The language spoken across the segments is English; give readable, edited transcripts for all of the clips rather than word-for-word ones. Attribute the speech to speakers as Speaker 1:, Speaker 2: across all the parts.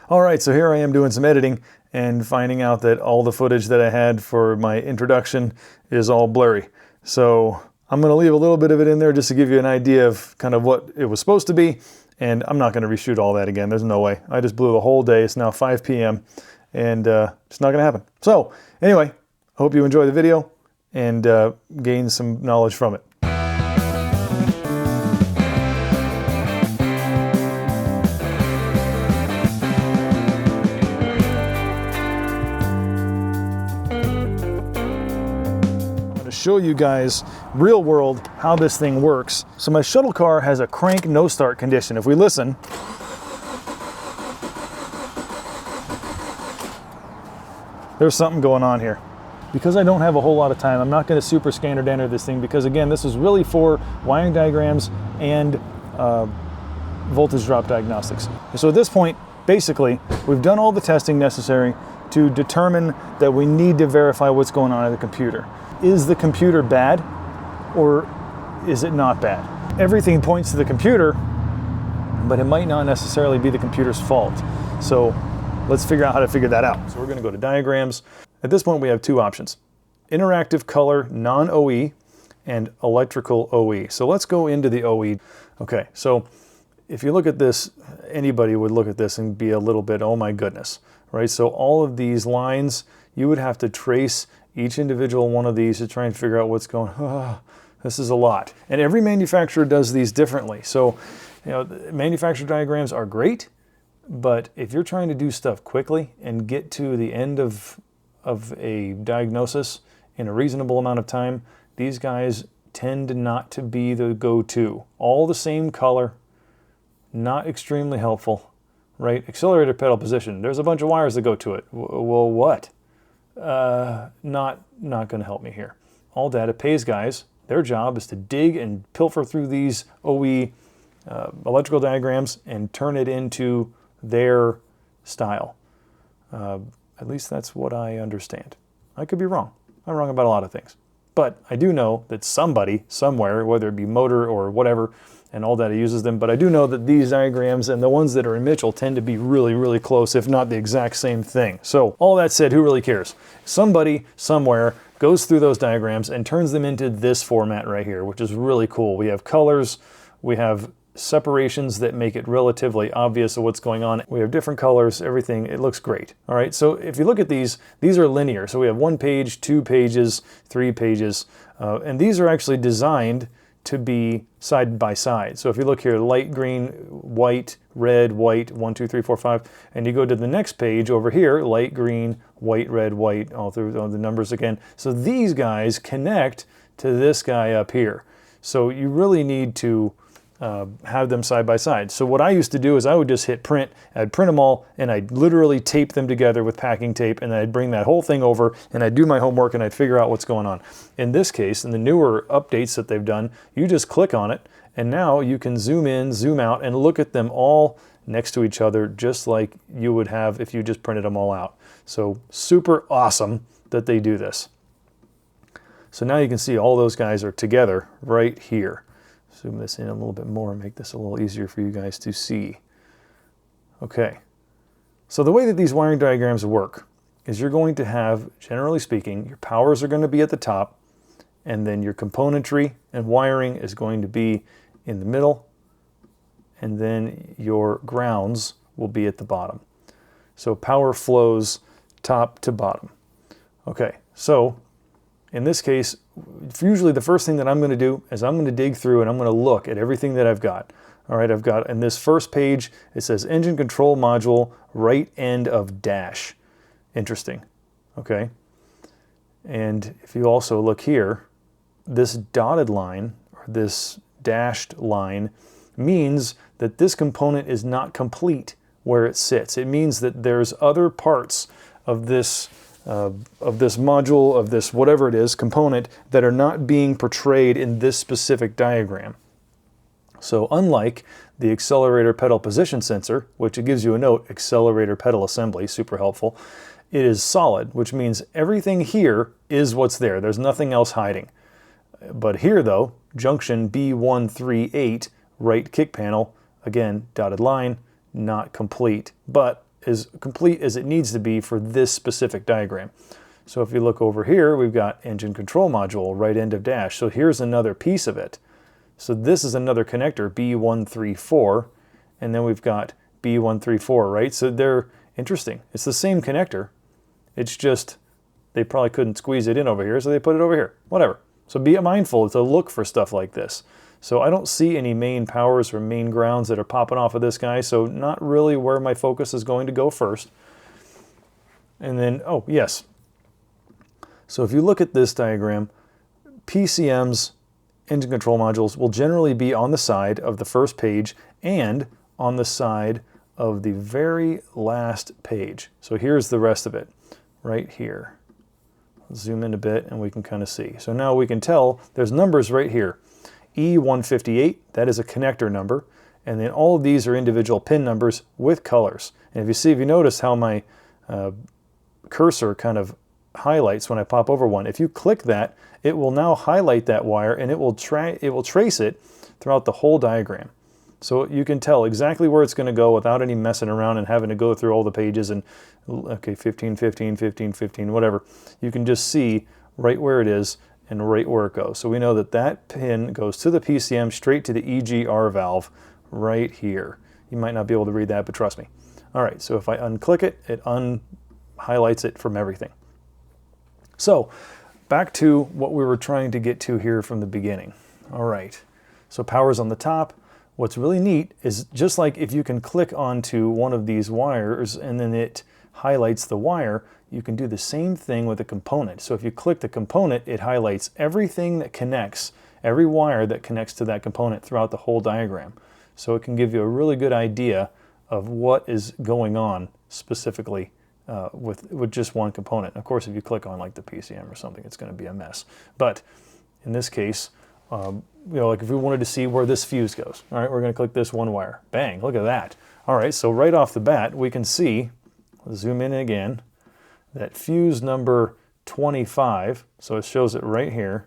Speaker 1: All right, so here I am doing some editing and finding out that all the footage that I had for my introduction is all blurry. So I'm going to leave a little bit of it in there just to give you an idea of kind of what it was supposed to be. And I'm not going to reshoot all that again. There's no way. I just blew the whole day. It's now 5 p.m. and it's not going to happen. So anyway, I hope you enjoy the video and gain some knowledge from it. Show you guys real world how this thing works. So my shuttle car has a crank no start condition. If we listen, there's something going on here. Because I don't have a whole lot of time, I'm not going to super standard enter this thing because again, this is really for wiring diagrams and voltage drop diagnostics. So at this point, basically, we've done all the testing necessary to determine that we need to verify what's going on in the computer. Is the computer bad or is it not bad? Everything points to the computer, but it might not necessarily be the computer's fault. So let's figure out how to figure that out. So we're going to go to diagrams. At this point we have two options: interactive color non-OE and electrical OE. So let's go into the OE. Okay, so if you look at this, anybody would look at this and be a little bit, oh my goodness, right? So all of these lines, you would have to trace each individual one of these to try and figure out what's going on. This is a lot. And every manufacturer does these differently. So, you know, manufacturer diagrams are great, but if you're trying to do stuff quickly and get to the end of a diagnosis in a reasonable amount of time, these guys tend not to be the go-to. All the same color, not extremely helpful, right? Accelerator pedal position, there's a bunch of wires that go to it. Well, what? Not going to help me here. All data pays guys. Their job is to dig and pilfer through these OE electrical diagrams and turn it into their style. At least that's what I understand. I could be wrong. I'm wrong about a lot of things. But I do know that somebody, somewhere, whether it be Motor or whatever, and all data uses them, but I do know that these diagrams and the ones that are in Mitchell tend to be really, really close, if not the exact same thing. So all that said, who really cares? Somebody, somewhere, goes through those diagrams and turns them into this format right here, which is really cool. We have colors, we have separations that make it relatively obvious of what's going on. We have different colors, everything, it looks great. All right, so if you look at these are linear. So we have 1 page, 2 pages, 3 pages, and these are actually designed to be side by side. So if you look here, light green, white, red, white, 1, 2, 3, 4, 5, and you go to the next page over here, light green, white, red, white, all through all the numbers again. So these guys connect to this guy up here. So you really need to have them side by side. So what I used to do is I would just hit print, I'd print them all, and I'd literally tape them together with packing tape, and then I'd bring that whole thing over, and I'd do my homework, and I'd figure out what's going on. In this case, in the newer updates that they've done, you just click on it, and now you can zoom in, zoom out, and look at them all next to each other, just like you would have if you just printed them all out. So super awesome that they do this. So now you can see all those guys are together right here. Zoom this in a little bit more and make this a little easier for you guys to see. Okay, so the way that these wiring diagrams work is you're going to have, generally speaking, your powers are going to be at the top, and then your componentry and wiring is going to be in the middle, and then your grounds will be at the bottom. So power flows top to bottom. Okay, so in this case, usually the first thing that I'm going to do is I'm going to dig through and I'm going to look at everything that I've got. All right, I've got in this first page, it says engine control module, right end of dash. Interesting, okay? And if you also look here, this dotted line, or this dashed line, means that this component is not complete where it sits. It means that there's other parts of this module, of this whatever it is, component, that are not being portrayed in this specific diagram. So unlike the accelerator pedal position sensor, which it gives you a note, accelerator pedal assembly, super helpful, it is solid, which means everything here is what's there. There's nothing else hiding. But here though, junction B138, right kick panel, again, dotted line, not complete, but as complete as it needs to be for this specific diagram. So if you look over here, we've got engine control module, right end of dash. So here's another piece of it. So this is another connector, B134, and then we've got B134, right? So they're interesting. It's the same connector. It's just they probably couldn't squeeze it in over here, so they put it over here. Whatever. So be mindful to look for stuff like this. So I don't see any main powers or main grounds that are popping off of this guy, so not really where my focus is going to go first. And then, oh, yes. So if you look at this diagram, PCM's engine control modules will generally be on the side of the first page and on the side of the very last page. So here's the rest of it, right here. Let's zoom in a bit and we can kind of see. So now we can tell there's numbers right here. E158, that is a connector number, and then all of these are individual pin numbers with colors. And if you notice how my cursor kind of highlights when I pop over one, if you click that, it will now highlight that wire and it will trace it throughout the whole diagram. So you can tell exactly where it's going to go without any messing around and having to go through all the pages and, okay, 15, 15, 15, 15, whatever. You can just see right where it is and right where it goes. So we know that that pin goes to the PCM straight to the EGR valve right here. You might not be able to read that, but trust me. All right, so if I unclick it, it highlights it from everything. So back to what we were trying to get to here from the beginning. All right, so power's on the top. What's really neat is just like if you can click onto one of these wires and then it highlights the wire, you can do the same thing with a component. So if you click the component, it highlights everything that connects, every wire that connects to that component throughout the whole diagram. So it can give you a really good idea of what is going on specifically with just one component. Of course, if you click on like the PCM or something, it's going to be a mess. But in this case, like if we wanted to see where this fuse goes, all right, we're going to click this one wire. Bang, look at that. All right, so right off the bat, we can see, let's zoom in again, that fuse number 25, so it shows it right here,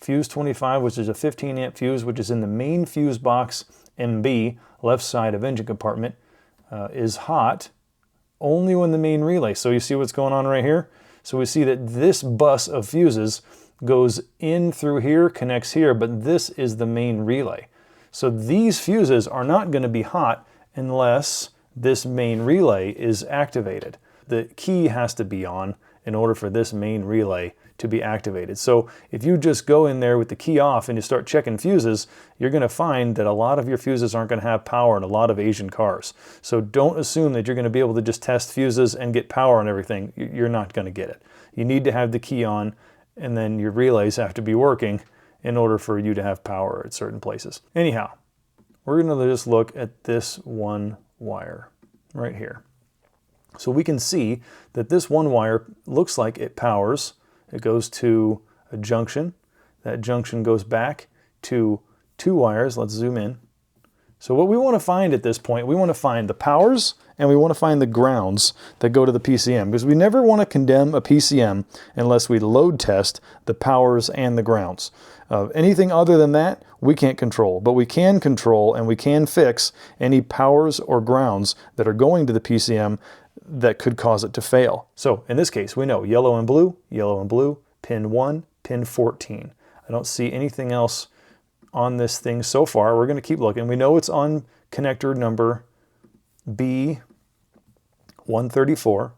Speaker 1: fuse 25, which is a 15 amp fuse, which is in the main fuse box MB, left side of engine compartment, is hot only when the main relay. So you see what's going on right here? So we see that this bus of fuses goes in through here, connects here, but this is the main relay. So these fuses are not going to be hot unless this main relay is activated. The key has to be on in order for this main relay to be activated. So if you just go in there with the key off and you start checking fuses, you're going to find that a lot of your fuses aren't going to have power in a lot of Asian cars. So don't assume that you're going to be able to just test fuses and get power on everything. You're not going to get it. You need to have the key on, and then your relays have to be working in order for you to have power at certain places. Anyhow, we're going to just look at this one wire right here. So we can see that this one wire looks like it powers. It goes to a junction. That junction goes back to two wires. Let's zoom in. So what we want to find at this point, we want to find the powers and we want to find the grounds that go to the PCM, because we never want to condemn a PCM unless we load test the powers and the grounds. Anything other than that, we can't control, but we can control and we can fix any powers or grounds that are going to the PCM that could cause it to fail. So in this case, we know yellow and blue, pin 1, pin 14. I don't see anything else on this thing so far. We're going to keep looking. We know it's on connector number B134,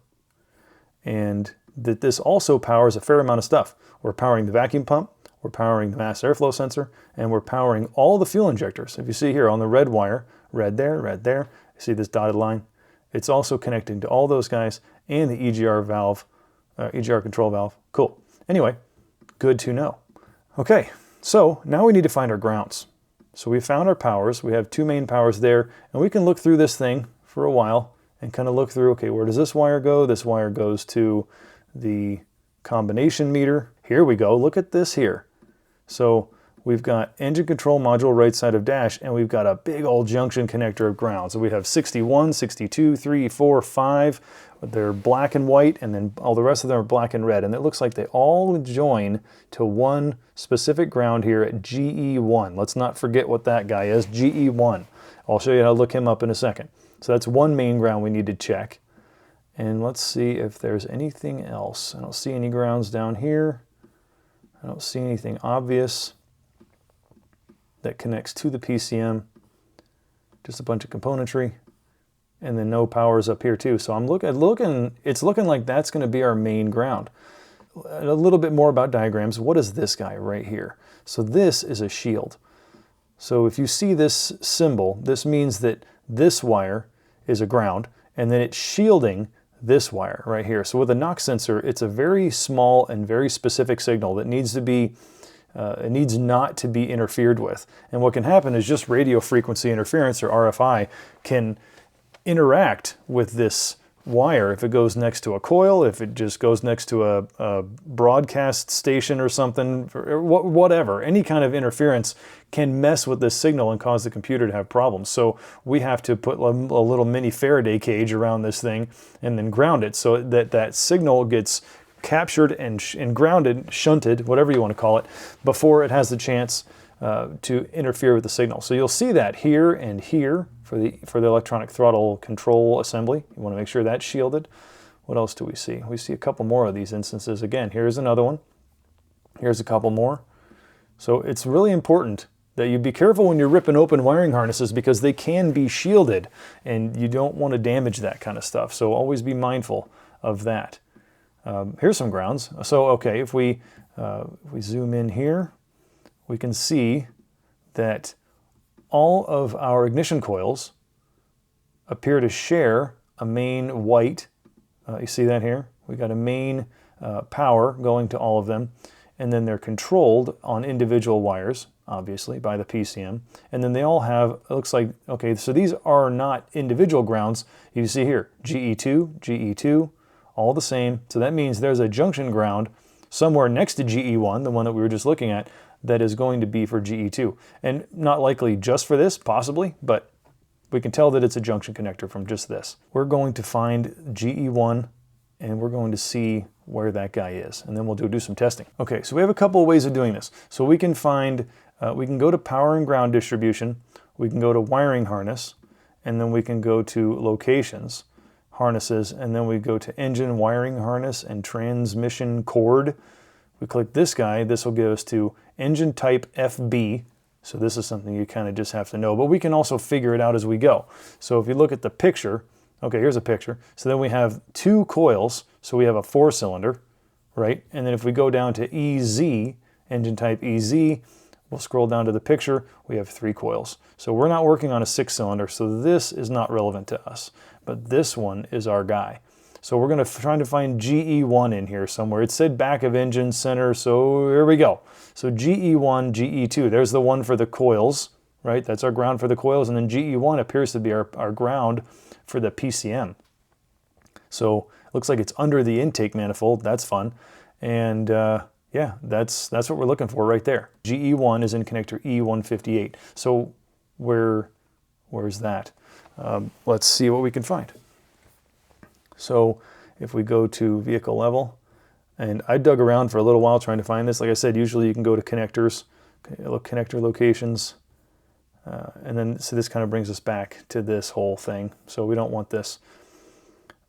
Speaker 1: and that this also powers a fair amount of stuff. We're powering the vacuum pump, we're powering the mass airflow sensor, and we're powering all the fuel injectors. If you see here on the red wire, red there, you see this dotted line? It's also connecting to all those guys and the EGR valve, EGR control valve. Cool. Anyway, good to know. Okay, so now we need to find our grounds. So we found our powers. We have two main powers there, and we can look through this thing for a while and kind of look through, okay, where does this wire go? This wire goes to the combination meter. Here we go. Look at this here. So we've got engine control module right side of dash, and we've got a big old junction connector of ground. So we have 61, 62, 3, 4, 5. They're black and white, and then all the rest of them are black and red. And it looks like they all join to one specific ground here at GE1. Let's not forget what that guy is, GE1. I'll show you how to look him up in a second. So that's one main ground we need to check. And let's see if there's anything else. I don't see any grounds down here. I don't see anything obvious that connects to the PCM. Just a bunch of componentry. And then no powers up here too. So I'm it's looking like that's going to be our main ground. A little bit more about diagrams. What is this guy right here? So this is a shield. So if you see this symbol, this means that this wire is a ground, and then it's shielding this wire right here. So with a knock sensor, it's a very small and very specific signal that needs to be, it needs not to be interfered with. And what can happen is just radio frequency interference, or RFI, can interact with this wire if it goes next to a coil, if it just goes next to a broadcast station or something, or whatever. Any kind of interference can mess with this signal and cause the computer to have problems. So we have to put a little mini Faraday cage around this thing and then ground it so that that signal gets captured and grounded, shunted, whatever you want to call it, before it has the chance to interfere with the signal. So you'll see that here and here for the electronic throttle control assembly. You want to make sure that's shielded. What else do we see? We see a couple more of these instances. Again, here's another one. Here's a couple more. So it's really important that you be careful when you're ripping open wiring harnesses, because they can be shielded and you don't want to damage that kind of stuff. So always be mindful of that. Here's some grounds. So okay, if we zoom in here, we can see that all of our ignition coils appear to share a main white. You see that here? We got a main power going to all of them, and then they're controlled on individual wires, obviously, by the PCM. And then they all have, it looks like, okay, so these are not individual grounds. You see here, GE2, GE2, all the same. So that means there's a junction ground somewhere next to GE1, the one that we were just looking at, that is going to be for GE2. And not likely just for this, possibly, but we can tell that it's a junction connector from just this. We're going to find GE1 and we're going to see where that guy is, and then we'll do some testing. Okay, so we have a couple of ways of doing this. So we can find, we can go to power and ground distribution, we can go to wiring harness, and then we can go to locations, harnesses, and then we go to engine wiring harness and transmission cord. We click this guy, this will give us to engine type FB. So this is something you kind of just have to know, but we can also figure it out as we go. So if you look at the picture, okay, here's a picture. So then we have two coils, so we have a 4-cylinder, right? And then if we go down to EZ, engine type EZ, we'll scroll down to the picture, we have 3 coils. So we're not working on a 6-cylinder, so this is not relevant to us, but this one is our guy. So we're going to try to find GE1 in here somewhere. It said back of engine center, so here we go. So GE1, GE2, there's the one for the coils, right? That's our ground for the coils, and then GE1 appears to be our ground for the PCM. So it looks like it's under the intake manifold. That's fun. And yeah, that's what we're looking for right there. GE1 is in connector E158. So where's that? Let's see what we can find. So if we go to vehicle level, and I dug around for a little while trying to find this. Like I said, usually you can go to connectors, connector locations, and then so this kind of brings us back to this whole thing. So we don't want this.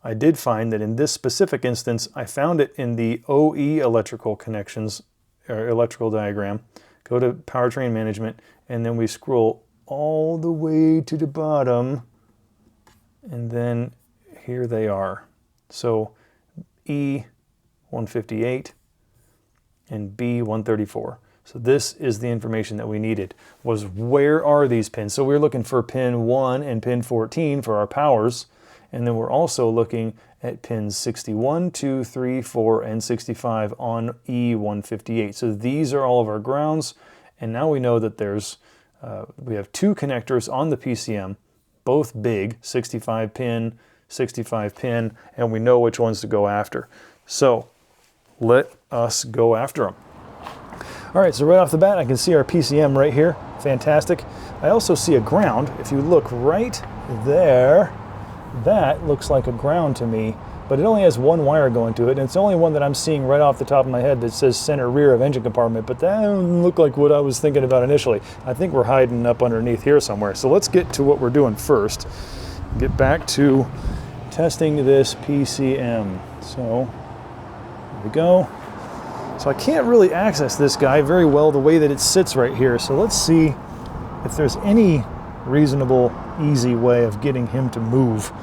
Speaker 1: I did find that in this specific instance, I found it in the OE electrical connections, or electrical diagram. Go to powertrain management, and then we scroll all the way to the bottom, and then here they are. So E158 and B134. So this is the information that we needed, was where are these pins? So we're looking for pin 1 and pin 14 for our powers, and then we're also looking at pins 61, 2, 3, 4, and 65 on E158. So these are all of our grounds, and now we know that there's, we have 2 connectors on the PCM, both big, 65 pin, and we know which ones to go after. So let us go after them. All right, so right off the bat, I can see our PCM right here. Fantastic. I also see a ground. If you look right there, that looks like a ground to me, but it only has 1 wire going to it, and it's the only one that I'm seeing right off the top of my head that says center rear of engine compartment, but that doesn't look like what I was thinking about initially. I think we're hiding up underneath here somewhere. So let's get to what we're doing first. Get back to testing this PCM. So here we go. So I can't really access this guy very well the way that it sits right here. So let's see if there's any reasonable, easy way of getting him to move.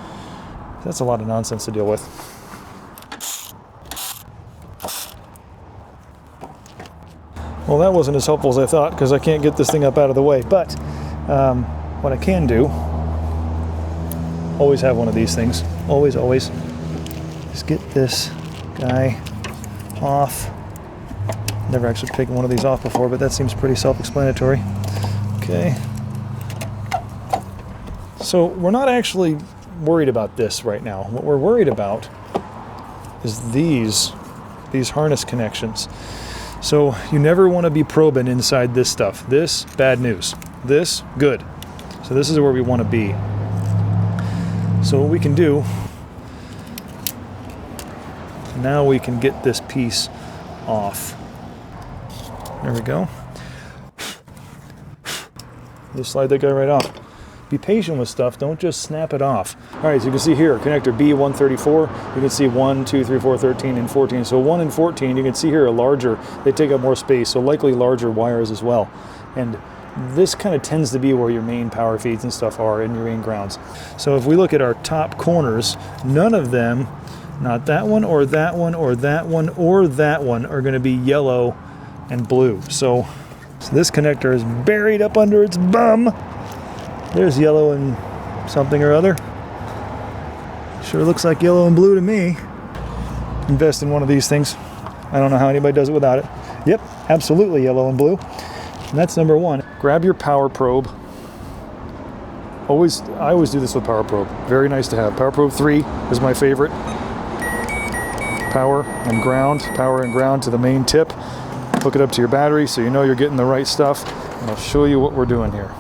Speaker 1: That's a lot of nonsense to deal with. Well, that wasn't as helpful as I thought because I can't get this thing up out of the way. But what I can do, always have one of these things. Always, always. Just get this guy off. Never actually taken one of these off before, but that seems pretty self-explanatory. Okay. So we're not actually worried about this right now. What we're worried about is these harness connections. So you never want to be probing inside this stuff. This, bad news. This, good. So this is where we want to be. So what we can do, now we can get this piece off. There we go. Just slide that guy right off. Be patient with stuff, don't just snap it off. All right, so you can see here, connector B134, you can see 1, 2, 3, 4, 13, and 14. So 1 and 14, you can see here are larger, they take up more space, so likely larger wires as well. And this kind of tends to be where your main power feeds and stuff are, and your main grounds. So if we look at our top corners, none of them, not that one or that one or that one or that one, are going to be yellow and blue. So this connector is buried up under its bum. There's yellow and something or other. Sure looks like yellow and blue to me. Invest in one of these things. I don't know how anybody does it without it. Yep, absolutely yellow and blue. And that's number one. Grab your power probe. I always do this with power probe. Very nice to have. Power probe 3 is my favorite. Power and ground to the main tip. Hook it up to your battery so you know you're getting the right stuff. And I'll show you what we're doing here.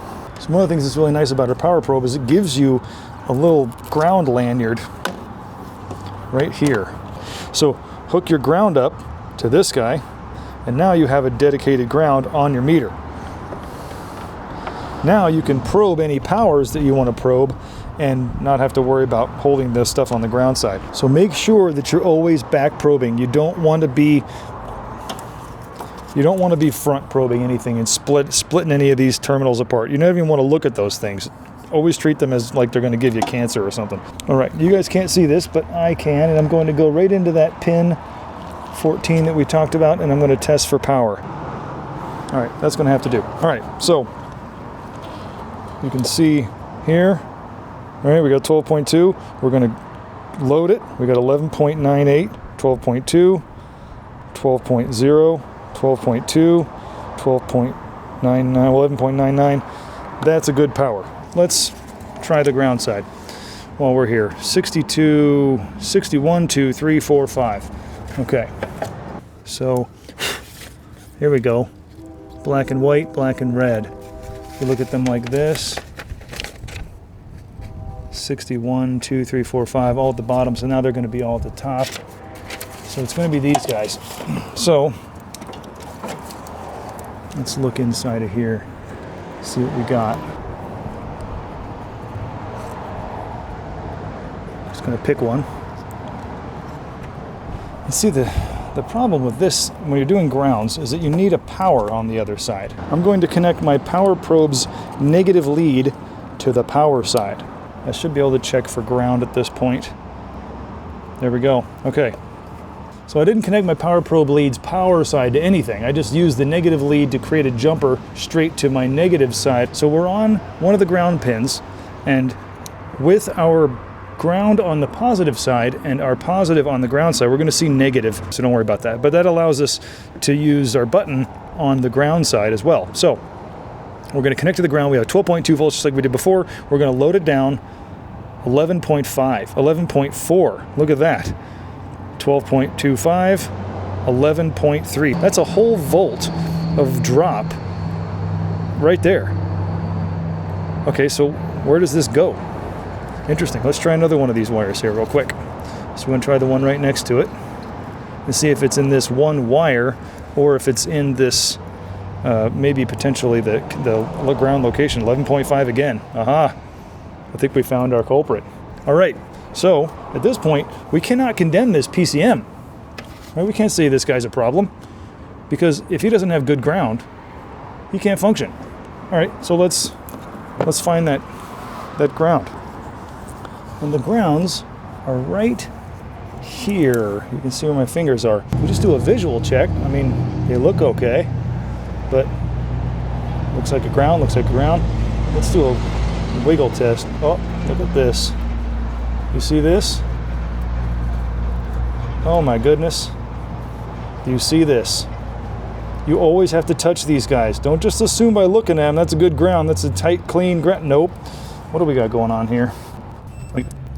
Speaker 1: So one of the things that's really nice about our power probe is it gives you a little ground lanyard right here. So hook your ground up to this guy, and now you have a dedicated ground on your meter. Now you can probe any powers that you want to probe and not have to worry about holding this stuff on the ground side. So make sure that you're always back probing. You don't want to be front probing anything and splitting any of these terminals apart. You never even want to look at those things. Always treat them as like they're going to give you cancer or something. All right, you guys can't see this, but I can, and I'm going to go right into that pin 14 that we talked about, and I'm going to test for power. All right, that's going to have to do. All right, so you can see here, all right, we got 12.2. We're going to load it. We got 11.98, 12.2, 12.0, 12.2, 12.99, 11.99. That's a good power. Let's try the ground side while we're here. 62, 61, 2, 3, 4, 5. Okay. So here we go. Black and white, black and red. If you look at them like this, 61, 2, 3, 4, 5, all at the bottom. So now they're going to be all at the top. So it's going to be these guys. So let's look inside of here, see what we got. Just going to pick one. And see, the problem with this, when you're doing grounds, is that you need a power on the other side. I'm going to connect my power probe's negative lead to the power side. I should be able to check for ground at this point. There we go. Okay. So I didn't connect my power probe lead's power side to anything. I just used the negative lead to create a jumper straight to my negative side. So we're on one of the ground pins, and with our ground on the positive side and our positive on the ground side, we're going to see negative, so don't worry about that. But that allows us to use our button on the ground side as well. So we're going to connect to the ground. We have 12.2 volts just like we did before. We're going to load it down 11.5, 11.4. Look at that. 12.25, 11.3. That's a whole volt of drop right there. Okay, so where does this go? Interesting. Let's try another one of these wires here real quick. So we're going to try the one right next to it and see if it's in this one wire or if it's in this, maybe potentially the ground location. 11.5 again. Aha. I think we found our culprit. All right. So at this point, we cannot condemn this PCM. Right? We can't say this guy's a problem, because if he doesn't have good ground, he can't function. All right, so let's find that ground. And the grounds are right here. You can see where my fingers are. We just do a visual check. I mean, they look okay, but looks like a ground, looks like a ground. Let's do a wiggle test. Oh, look at this. You see this? Oh my goodness. Do you see this? You always have to touch these guys. Don't just assume by looking at them that's a good ground, that's a tight, clean ground. Nope. What do we got going on here?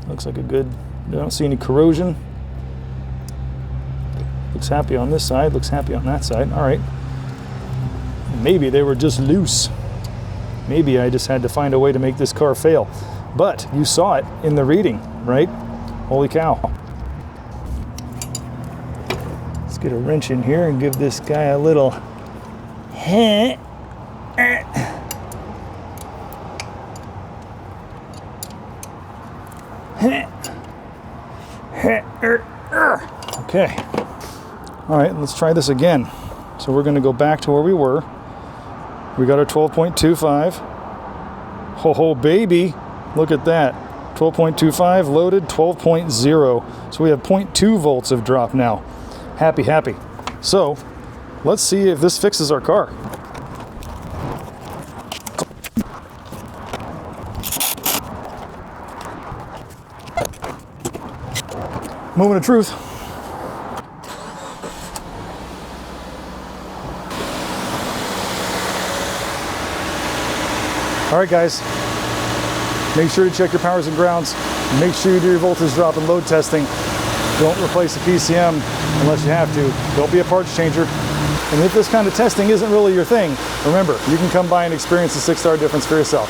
Speaker 1: Looks like a good, I don't see any corrosion. Looks happy on this side, looks happy on that side. All right. Maybe they were just loose. Maybe I just had to find a way to make this car fail. But you saw it in the reading, right? Holy cow. Let's get a wrench in here and give this guy a little Okay. All right, let's try this again. So we're going to go back to where we were. We got our 12.25. Ho baby, look at that. 12.25 loaded, 12.0. So we have 0.2 volts of drop now. Happy. So let's see if this fixes our car. Moment of truth. All right, guys, make sure to check your powers and grounds. Make sure you do your voltage drop and load testing. Don't replace the PCM unless you have to. Don't be a parts changer. And if this kind of testing isn't really your thing, remember, you can come by and experience the 6-star difference for yourself.